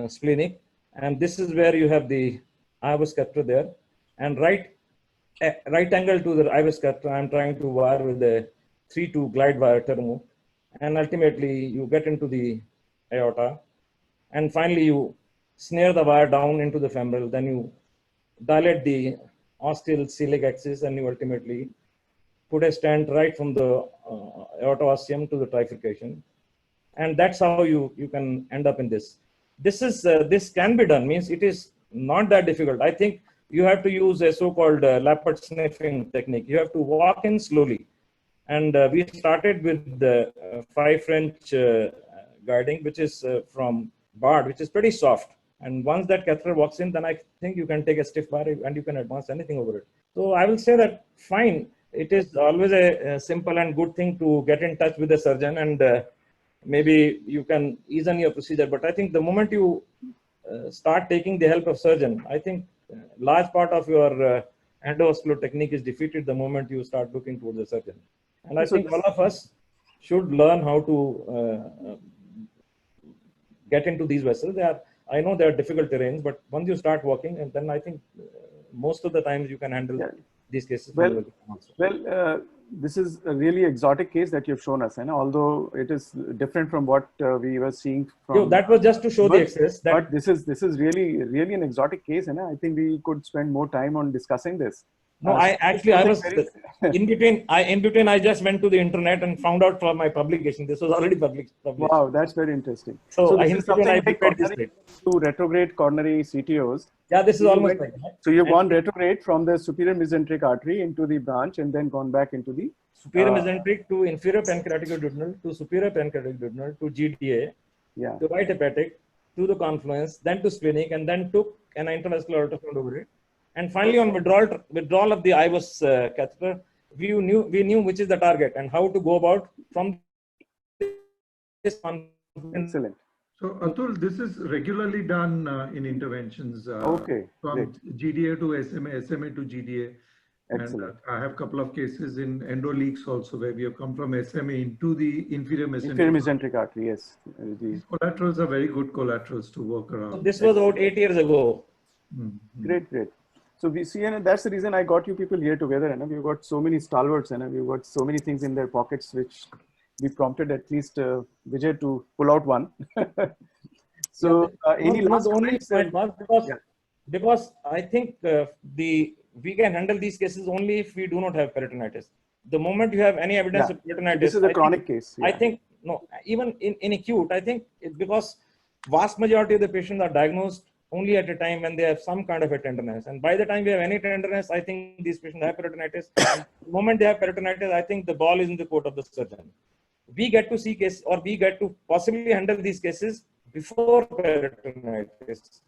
S6: splenic. And this is where you have the IVUS catheter there. And right angle to the IVUS catheter, I'm trying to wire with a 3-2 glide wire termo. And ultimately, you get into the aorta. And finally, you snare the wire down into the femoral. Then you dilate the ostial celiac axis, and you ultimately put a stent right from the aorta ostium to the trifurcation. And that's how you can end up in this. This can be done, means it is not that difficult. I think you have to use a so-called leopard sniffing technique. You have to walk in slowly. And we started with the 5 French guiding, which is from Bard, which is pretty soft. And once that catheter walks in, then I think you can take a stiff bar and you can advance anything over it. So I will say that fine. It is always a simple and good thing to get in touch with the surgeon, and maybe you can ease on your procedure. But I think the moment you start taking the help of surgeon, I think large part of your endovascular technique is defeated the moment you start looking towards the surgeon. And I think all of us should learn how to get into these vessels. I know they are difficult terrains, but once you start working, and then I think most of the times you can handle these cases.
S1: This is a really exotic case that you've shown us, and although it is different from what we were seeing from.
S6: That was just to show the excess.
S1: But this is really an exotic case, and I think we could spend more time on discussing this.
S6: No, I was in between. I just went to the internet and found out for my publication. This was already published.
S1: Wow, that's very interesting.
S6: So
S1: this is something like to retrograde coronary CTOs.
S6: Yeah, this is almost like that.
S1: So you've gone retrograde from the superior mesenteric artery into the branch, and then gone back into the
S6: superior mesenteric to inferior pancreatic duodenal to superior pancreatic duodenal to GDA, to right hepatic, to the confluence, then to splenic, and then took an intravascular ultrasound over it. And finally, on withdrawal of the IVUS catheter, we knew which is the target and how to go about from this.
S1: Excellent.
S2: So Atul, this is regularly done in interventions from GDA to SMA, SMA to GDA.
S1: Excellent.
S2: And I have a couple of cases in endo leaks also where we have come from SMA into the inferior mesenteric.
S1: Inferior mesenteric artery, yes.
S2: These collaterals are very good collaterals to work around.
S6: So this was about 8 years ago.
S1: Great. So we see, and that's the reason I got you people here together. And we've got so many stalwarts, and we've got so many things in their pockets, which we prompted at least Vijay to pull out one. So any last comments?
S6: Because I think we can handle these cases only if we do not have peritonitis. The moment you have any evidence of peritonitis,
S1: this is a chronic case.
S6: I think even in acute, I think it's because vast majority of the patients are diagnosed only at a time when they have some kind of a tenderness. And by the time we have any tenderness, I think these patients have peritonitis. The moment they have peritonitis, I think the ball is in the court of the surgeon. We get to see cases, or we get to possibly handle these cases before peritonitis.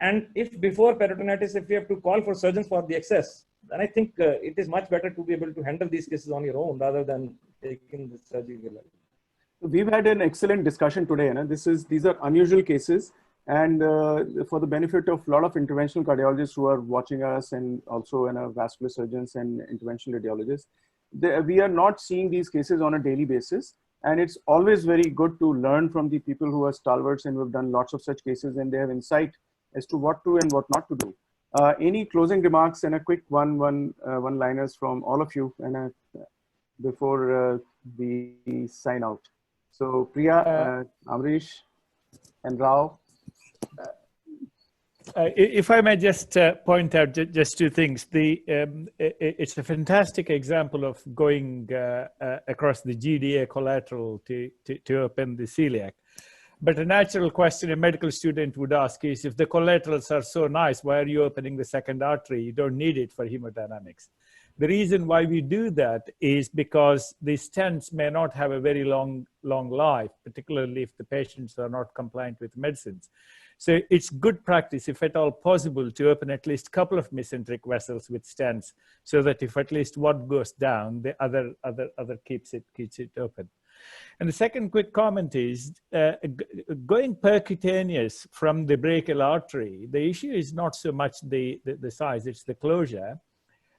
S6: And if before peritonitis, if we have to call for surgeons for the excess, then I think it is much better to be able to handle these cases on your own rather than taking the surgical.
S1: We've had an excellent discussion today. These are unusual cases. And for the benefit of a lot of interventional cardiologists who are watching us, and also vascular surgeons and interventional radiologists, we are not seeing these cases on a daily basis. And it's always very good to learn from the people who are stalwarts and who have done lots of such cases, and they have insight as to what to and what not to do. Any closing remarks and a quick one-liners from all of you, and before we sign out. So Priya, Amrish, and Rao.
S3: If I may just point out just two things. It's a fantastic example of going across the GDA collateral to open the celiac. But a natural question a medical student would ask is, if the collaterals are so nice, why are you opening the second artery? You don't need it for hemodynamics. The reason why we do that is because the stents may not have a very long life, particularly if the patients are not compliant with medicines. So it's good practice, if at all possible, to open at least a couple of mesenteric vessels with stents, so that if at least one goes down, the other keeps it open. And the second quick comment is, going percutaneous from the brachial artery, the issue is not so much the size, it's the closure.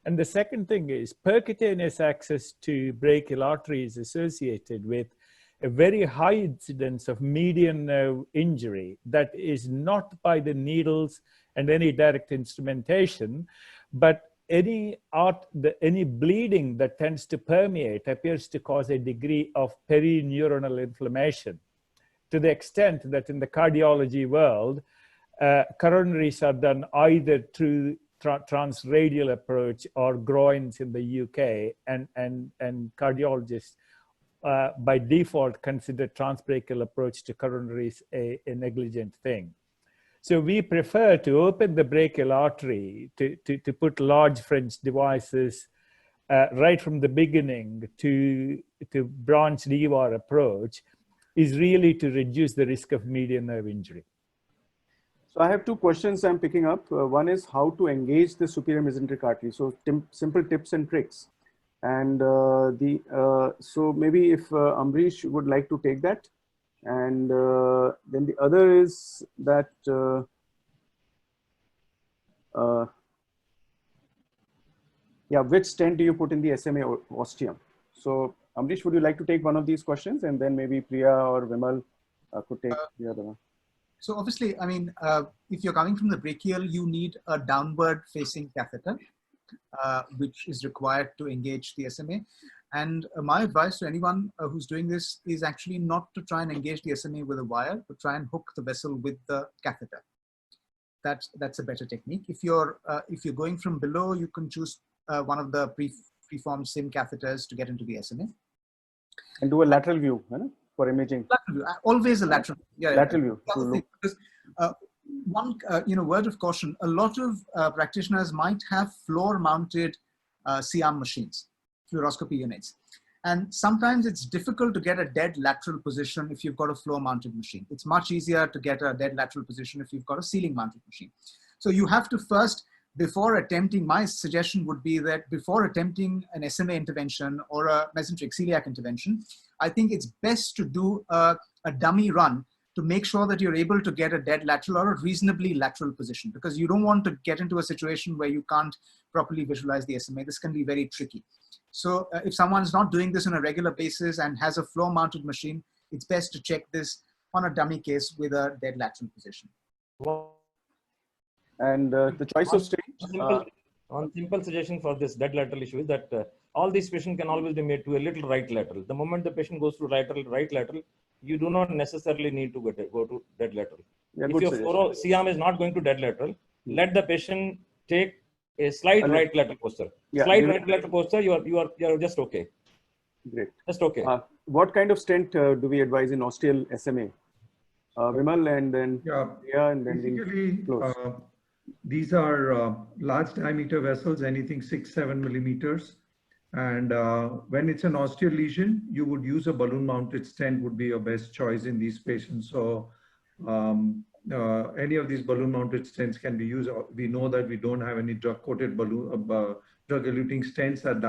S3: And the second thing is, percutaneous access to brachial artery is associated with a very high incidence of median nerve injury that is not by the needles and any direct instrumentation, but any bleeding that tends to permeate appears to cause a degree of perineuronal inflammation, to the extent that in the cardiology world, coronaries are done either through transradial approach or groins in the UK, and cardiologists by default consider transbrachial approach to coronaries a negligent thing. So we prefer to open the brachial artery, to put large French devices right from the beginning to branch EVAR approach, is really to reduce the risk of median nerve injury.
S1: So I have two questions I'm picking up. One is how to engage the superior mesenteric artery. So simple tips and tricks. And so maybe if Amrish would like to take that. And then the other is that which stent do you put in the SMA ostium? So Amrish, would you like to take one of these questions, and then maybe Priya or Vimal could take the other one?
S4: So obviously, I mean, if you're coming from the brachial, you need a downward facing catheter, which is required to engage the SMA. And my advice to anyone who's doing this is actually not to try and engage the SMA with a wire, but try and hook the vessel with the catheter. That's a better technique. If you're going from below, you can choose one of the preformed SIM catheters to get into the SMA.
S1: And do a lateral view, right, for imaging.
S4: Lateral view, always a lateral.
S1: Lateral view.
S4: Because, one word of caution: a lot of practitioners might have floor-mounted C-arm machines, fluoroscopy units, and sometimes it's difficult to get a dead lateral position if you've got a floor-mounted machine. It's much easier to get a dead lateral position if you've got a ceiling-mounted machine. So you have to first, before attempting, my suggestion would be that before attempting an SMA intervention or a mesenteric celiac intervention, I think it's best to do a dummy run to make sure that you're able to get a dead lateral or a reasonably lateral position, because you don't want to get into a situation where you can't properly visualize the SMA. This can be very tricky. So if someone's not doing this on a regular basis and has a floor-mounted machine, it's best to check this on a dummy case with a dead lateral position.
S1: And the choice of stent?
S6: One simple suggestion for this dead lateral issue is that all these patients can always be made to a little right lateral. The moment the patient goes to right lateral, you do not necessarily need to go to dead lateral.
S1: Yeah,
S6: if your C-arm is not going to dead lateral, let the patient take a slight right lateral posture.
S1: Yeah,
S6: slight right lateral posture, you are just okay.
S1: Great.
S6: Just okay.
S1: What kind of stent do we advise in ostial SMA? Vimal, and then and then
S2: basically,
S1: close.
S2: These are large diameter vessels, anything 6-7 millimeters. And when it's an osteal lesion, you would use a balloon mounted stent would be your best choice in these patients. So any of these balloon mounted stents can be used. We know that we don't have any drug coated drug eluting stents at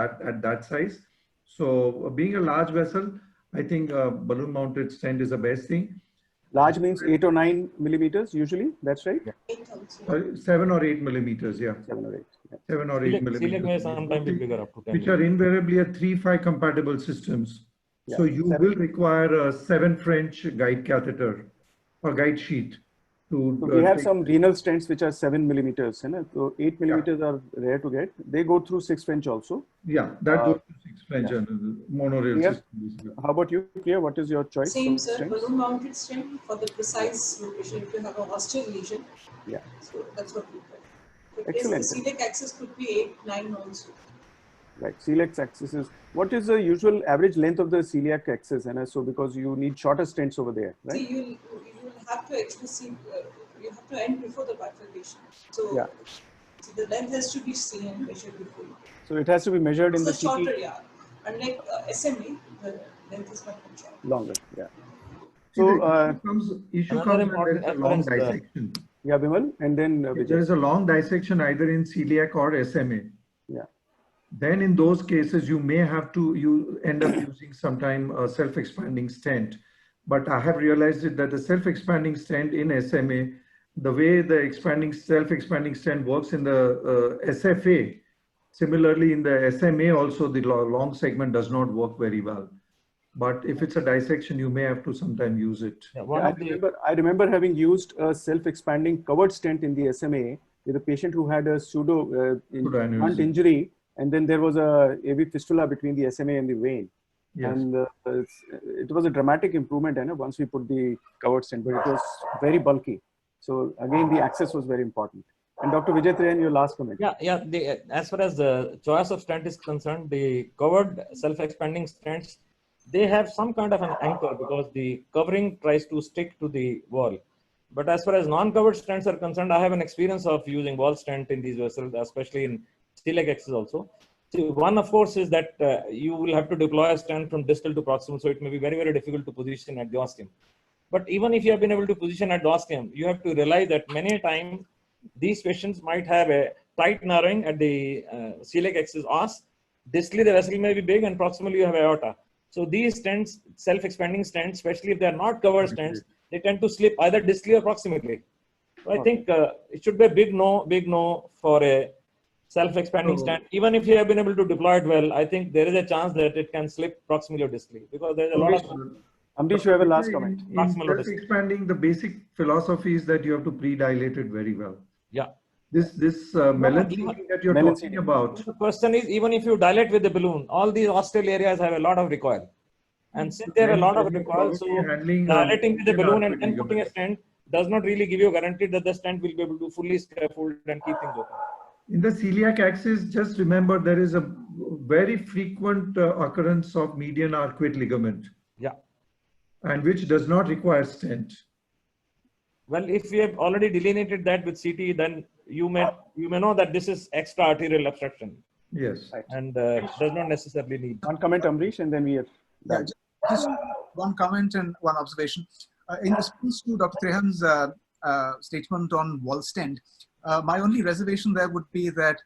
S2: that size. So being a large vessel, I think balloon mounted stent is the best thing.
S1: Large means 8 or 9 millimeters usually, that's right?
S6: Yeah.
S2: 7 or 8 millimeters, yeah.
S1: 7 or 8. Yeah.
S2: 7 or 8 millimeters.
S6: Celiac may sometimes be bigger, up to 10.
S2: Which are invariably a 3-5 compatible systems.
S1: Yeah.
S2: So you will require a 7 French guide catheter or guide sheet.
S1: So we have some renal stents which are 7 millimeters. So 8 millimeters are rare to get. They go through 6 French also.
S2: Yeah, that goes to 6 French monorail system.
S1: How about you, Priya? What is your choice?
S5: Same, sir. Balloon mounted stent for the precise location. If you have a osteal lesion, so that's what we do.
S1: Excellent.
S5: The celiac axis could be 8-9 also.
S1: Right, celiac axis is, what is the usual average length of the celiac axis? And so because you need shorter stents over there, right?
S5: See, you will have to actually see, you have to end before the bifurcation. So, so the length has to be seen and measured before.
S1: So it has to be measured in the CT.
S5: Shorter, yeah. Unlike SMA, the length is much shorter.
S1: Longer, yeah. So,
S2: issue
S6: Another
S2: comes when there
S6: important
S2: is a
S6: as far
S2: long
S6: as
S2: dissection.
S1: yeah, Vimal, and then
S2: If there
S1: Vijay.
S2: is a long dissection either in celiac or SMA,
S1: Yeah.
S2: then in those cases you end up using sometime a self-expanding stent. But I have realized it that the self-expanding stent in SMA, the way the self-expanding stent works in the SFA, similarly in the SMA also the long segment does not work very well. But if it's a dissection, you may have to sometime use it.
S6: yeah,
S1: I remember having used a self-expanding covered stent in the SMA with a patient who had a blunt injury, and then there was a AV fistula between the SMA and the vein.
S2: Yes.
S1: And it was a dramatic improvement, once we put the covered stent, but it was very bulky. So again, the access was very important. And Dr. Vijay Trehan, your last comment.
S6: Yeah. As far as the choice of stent is concerned, the covered self-expanding stents, they have some kind of an anchor because the covering tries to stick to the wall. But as far as non-covered stents are concerned, I have an experience of using wall stent in these vessels, especially in celiac axis also. So one, of course, is that you will have to deploy a stent from distal to proximal, so it may be very, very difficult to position at the ostium. But even if you have been able to position at the ostium, you have to realize that many times these patients might have a tight narrowing at the celiac axis os. Distally, the vessel may be big, and proximally you have aorta. So these stents, self-expanding stents, especially if they are not covered stents, they tend to slip either distally or proximally. So I think it should be a big no for a self-expanding stent. Even if you have been able to deploy it well, I think there is a chance that it can slip proximally or distally because there is a lot of.
S1: Amrish, you have a last comment.
S2: In self-expanding, the basic philosophy is that you have to pre-dilate it very well.
S6: Yeah.
S2: This melanine that you're talking about.
S6: The question is, even if you dilate with the balloon, all these ostial areas have a lot of recoil. And since they have a lot of recoil, so dilating with the balloon and then putting a stent does not really give you a guarantee that the stent will be able to fully scaffold and keep things open.
S2: In the celiac axis, just remember there is a very frequent occurrence of median arcuate ligament.
S6: Yeah.
S2: And which does not require stent.
S6: Well, if we have already delineated that with CT, then you may know that this is extra arterial obstruction.
S2: Yes.
S1: Right.
S6: And does not necessarily need.
S1: One comment, Amrish, and then we are done.
S4: Just one comment and one observation. In response to Dr. Trehan's statement on wall stent, my only reservation there would be that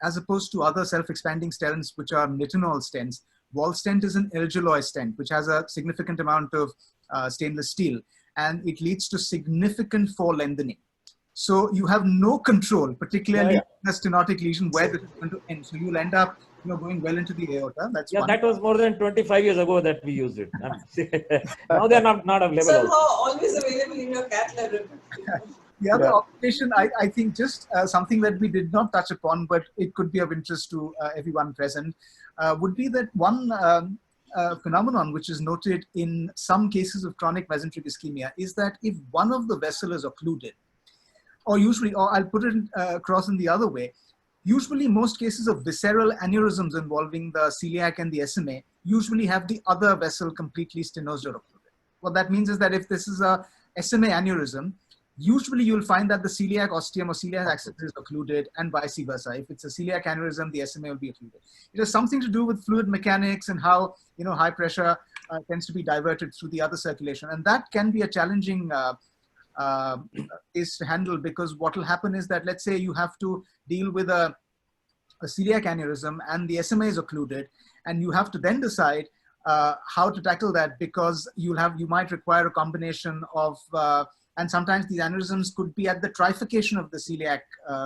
S4: as opposed to other self-expanding stents, which are nitinol stents, wall stent is an alloy stent, which has a significant amount of stainless steel, and it leads to significant forelengthening. So you have no control, particularly in a stenotic lesion, where this is going to end. So you'll end up, going well into the aorta. That's one.
S6: That was more than 25 years ago that we used it. Now they're not available.
S5: Somehow always available in your cath lab.
S4: The other observation, I think, just something that we did not touch upon, but it could be of interest to everyone present, would be that one phenomenon which is noted in some cases of chronic mesenteric ischemia is that if one of the vessels is occluded, or I'll put it across in the other way, usually most cases of visceral aneurysms involving the celiac and the SMA usually have the other vessel completely stenosed or occluded. What that means is that if this is a SMA aneurysm, usually you'll find that the celiac ostium or celiac axis is occluded and vice versa. If it's a celiac aneurysm, the SMA will be occluded. It has something to do with fluid mechanics and how high pressure tends to be diverted through the other circulation. And that can be a challenging case to handle, because what will happen is that, let's say you have to deal with a celiac aneurysm and the SMA is occluded, and you have to then decide how to tackle that, because you might require a combination of and sometimes these aneurysms could be at the trifurcation of the celiac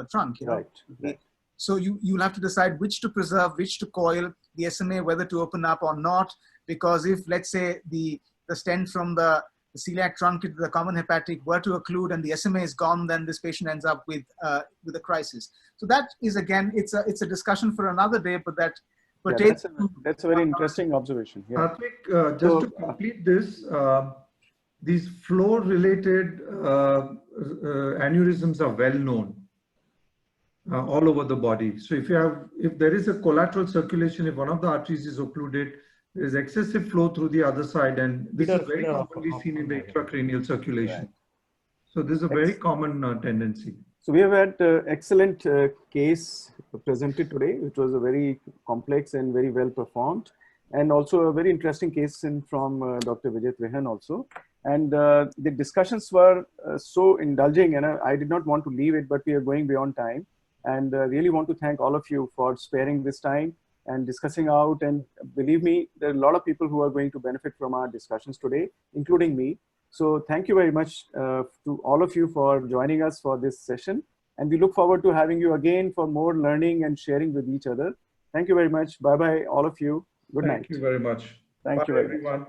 S4: trunk. Right. So you'll have to decide which to preserve, which to coil, the SMA, whether to open up or not. Because if, let's say, the stent from the celiac trunk into the common hepatic were to occlude and the SMA is gone, then this patient ends up with a crisis. So that is, again, it's a discussion for another day, but that pertains to...
S1: That's a very interesting observation. Yeah.
S2: Hartwig, just to complete this, these flow-related aneurysms are well known all over the body. So if there is a collateral circulation, if one of the arteries is occluded, there is excessive flow through the other side, and this is very commonly seen in the intracranial circulation. Right. So this is a very common tendency.
S1: So we have had excellent case presented today, which was a very complex and very well performed. and also a very interesting case in from Dr. Vijay Trehan also. And the discussions were so indulging, and I did not want to leave it, but we are going beyond time. And really want to thank all of you for sparing this time and discussing out. And believe me, there are a lot of people who are going to benefit from our discussions today, including me. So thank you very much to all of you for joining us for this session. And we look forward to having you again for more learning and sharing with each other. Thank you very much. Bye-bye, all of you. Good night.
S2: Thank you very much.
S1: Thank
S2: Bye,
S1: you very much.
S2: everyone.